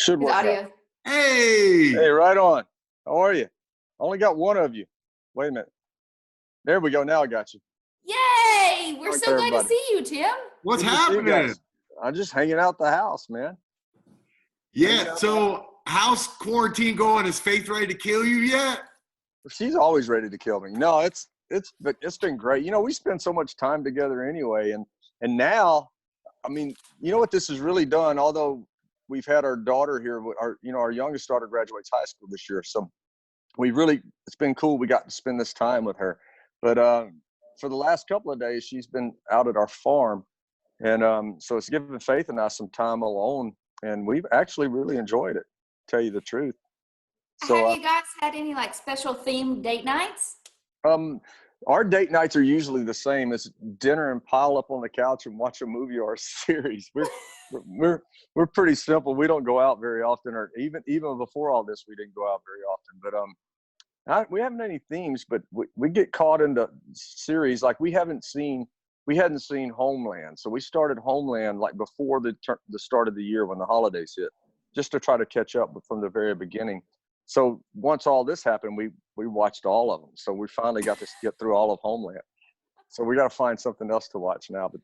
Should His work audio. out. Hey! Hey, right on. How are you? Only got one of you. Wait a minute. There we go. Now I got you. Yay! We're Like so glad to everybody. see you, Tim. What's Good to see you happening? guys. I'm just hanging out the house, man. Yeah, so how's quarantine going? Is Faith ready to kill you yet? She's always ready to kill me. No, it's been great. You know, we spend so much time together anyway, and now, I mean, you know what this has really done. Although we've had our daughter here, our youngest daughter graduates high school this year, so it's been cool. We got to spend this time with her, but for the last couple of days, she's been out at our farm, and so it's given Faith and I some time alone, and we've actually really enjoyed it. To tell you the truth. So, Have you guys had any like special themed date nights? Our date nights are usually the same. It's dinner and pile up on the couch and watch a movie or a series. We're pretty simple. We don't go out very often, or even before all this, we didn't go out very often. But we haven't any themes. But we get caught into series like we hadn't seen Homeland. So we started Homeland like before the start of the year when the holidays hit, just to try to catch up from the very beginning. So once all this happened, we watched all of them. So we finally got to get through all of Homeland. So we got to find something else to watch now. But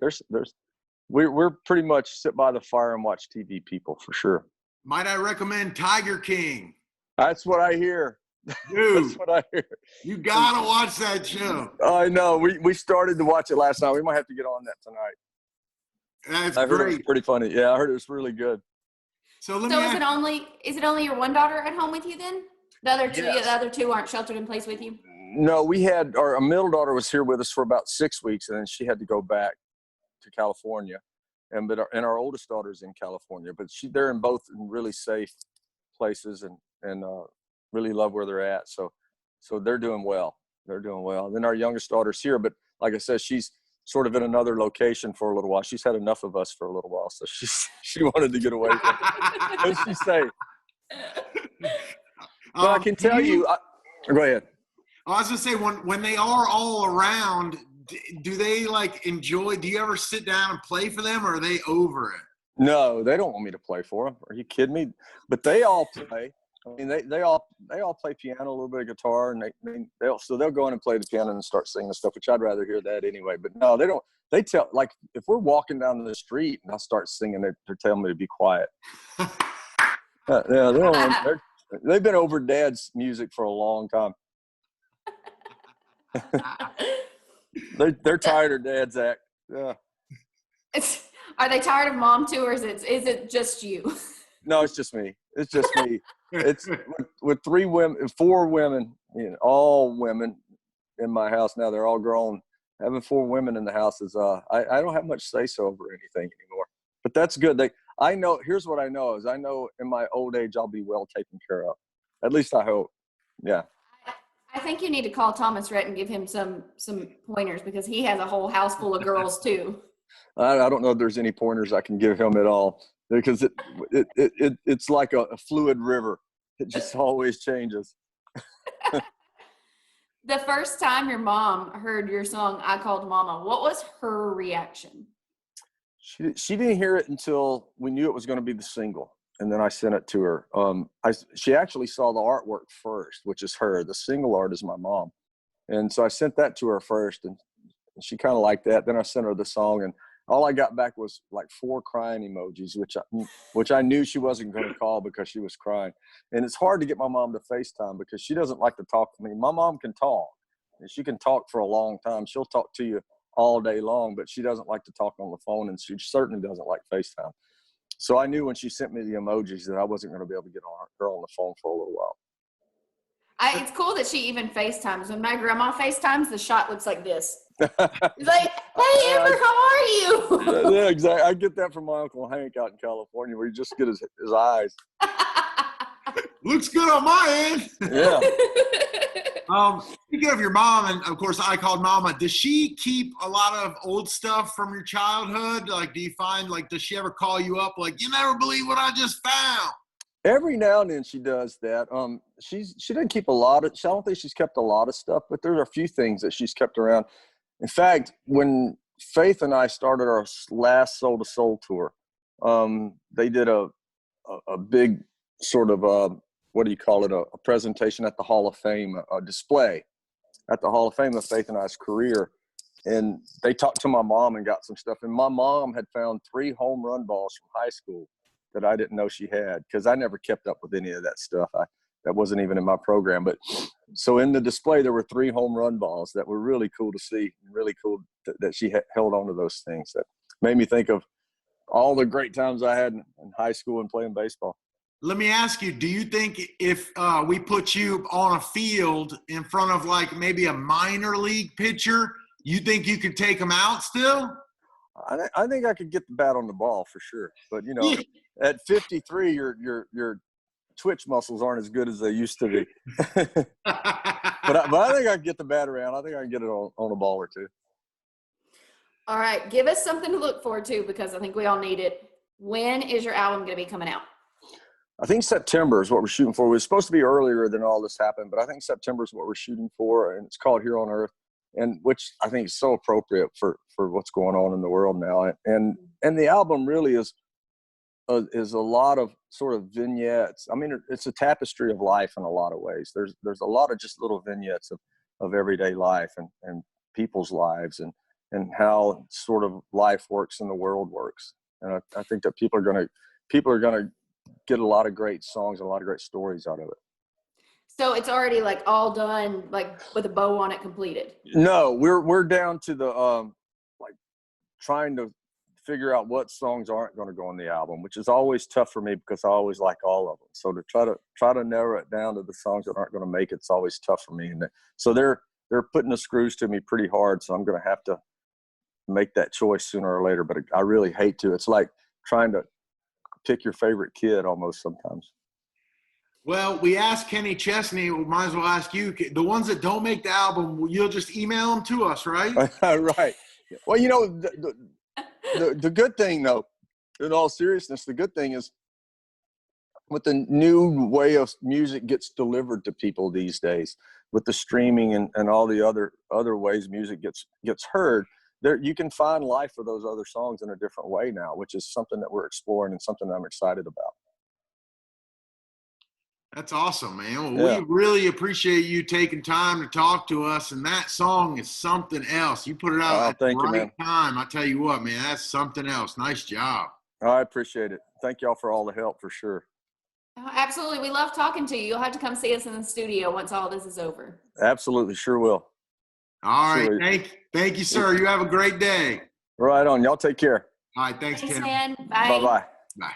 we're pretty much sit by the fire and watch TV people for sure. Might I recommend Tiger King? That's what I hear. Dude, That's what I hear. you gotta watch that show. I know. We started to watch it last night. We might have to get on that tonight. That's I heard it was great. pretty funny. Yeah, I heard it was really good. So let So me is it only your one daughter at home with you then? The Yes. other two aren't sheltered in place with you? No, we had our middle daughter was here with us for about 6 weeks, and then she had to go back to California. And our oldest daughter's in California, but they're in both really safe places and really love where they're at. So they're doing well. They're doing well. And then our youngest daughter's here, but like I said, she's sort of in another location for a little while. She's had enough of us for a little while, so she wanted to get away from it. What'd she say? But I can tell you. Go ahead. I was gonna say when they are all around, do they like enjoy? Do you ever sit down and play for them, or are they over it? No, they don't want me to play for them. Are you kidding me? But they all play. I mean, they all play piano, a little bit of guitar, and they'll go in and play the piano and start singing stuff, which I'd rather hear that anyway. But no, they don't. They tell, like, if we're walking down the street and I start singing, they're telling me to be quiet. Yeah, they've been over Dad's music for a long time. They're tired of Dad's act. Yeah. Are they tired of Mom too, or is it just you? No, it's just me. It's just me. It's with 4 women, all women in my house now. They're all grown. Having 4 women in the house is I don't have much say so over anything anymore. But that's good. I know. Here's what I know is I know in my old age I'll be well taken care of. At least I hope. Yeah. I think you need to call Thomas Rhett and give him some pointers because he has a whole house full of girls too. I don't know if there's any pointers I can give him at all because it's like a fluid river. It just always changes. The first time your mom heard your song, I Called Mama, what was her reaction? She didn't hear it until we knew it was going to be the single. And then I sent it to her. She actually saw the artwork first, which is her. The single art is my mom. And so I sent that to her first, and she kind of liked that. Then I sent her the song, and all I got back was like 4 crying emojis, which I knew she wasn't going to call because she was crying. And it's hard to get my mom to FaceTime because she doesn't like to talk to me. My mom can talk, and she can talk for a long time. She'll talk to you all day long, but she doesn't like to talk on the phone, and she certainly doesn't like FaceTime. So I knew when she sent me the emojis that I wasn't going to be able to get her on the phone for a little while. It's cool that she even FaceTimes. When my grandma FaceTimes, the shot looks like this. It's like, hey, Amber, how are you? Yeah, exactly. I get that from my Uncle Hank out in California where you just get his eyes. Looks good on my end. Yeah. Speaking of your mom, and of course I Called Mama, does she keep a lot of old stuff from your childhood? Like, do you find, like, does she ever call you up like, you never believe what I just found? Every now and then she does that. She didn't keep a lot of. I don't think she's kept a lot of stuff, but there are a few things that she's kept around. In fact, when Faith and I started our last Soul to Soul tour, they did a big sort of what do you call it, a presentation at the Hall of Fame, a display at the Hall of Fame of Faith and I's career. And they talked to my mom and got some stuff. And my mom had found 3 home run balls from high school that I didn't know she had, because I never kept up with any of that stuff. That wasn't even in my program. But so in the display, there were 3 home run balls that were really cool to see, really cool that she held on to those things. That made me think of all the great times I had in high school and playing baseball. Let me ask you, do you think if we put you on a field in front of like maybe a minor league pitcher, you think you could take him out still? I think I could get the bat on the ball for sure. But, you know, at 53, your twitch muscles aren't as good as they used to be. but I think I can get the bat around. I think I can get it on a ball or two. All right. Give us something to look forward to, because I think we all need it. When is your album going to be coming out? I think September is what we're shooting for. It was supposed to be earlier than all this happened, but I think September is what we're shooting for, and it's called Here on Earth, and which I think is so appropriate for what's going on in the world now. And the album really is a lot of sort of vignettes. I mean, it's a tapestry of life in a lot of ways. There's a lot of just little vignettes of everyday life and people's lives and how sort of life works and the world works. And I think that people are gonna get a lot of great songs and a lot of great stories out of it. So it's already like all done, like with a bow on it, completed? No, we're down to the like trying to figure out what songs aren't going to go on the album, which is always tough for me because I always like all of them. So to try to narrow it down to the songs that aren't going to make it's always tough for me. And so they're putting the screws to me pretty hard. So I'm going to have to make that choice sooner or later. But I really hate to. It's like trying to pick your favorite kid almost sometimes. Well, we asked Kenny Chesney. We might as well ask you. The ones that don't make the album, you'll just email them to us, right? Right. Well, you know, the good thing, though, in all seriousness, the good thing is with the new way of music gets delivered to people these days, with the streaming and all the other ways music gets heard, there you can find life for those other songs in a different way now, which is something that we're exploring and something that I'm excited about. That's awesome, man. Well, we really appreciate you taking time to talk to us. And that song is something else. You put it out at the right time. I tell you what, man, that's something else. Nice job. I appreciate it. Thank y'all for all the help, for sure. Oh, absolutely. We love talking to you. You'll have to come see us in the studio once all this is over. Absolutely. Sure will. All right. Thank you, sir. You have a great day. Right on. Y'all take care. All right. Thanks, Tim. Man. Bye. Bye-bye. Bye.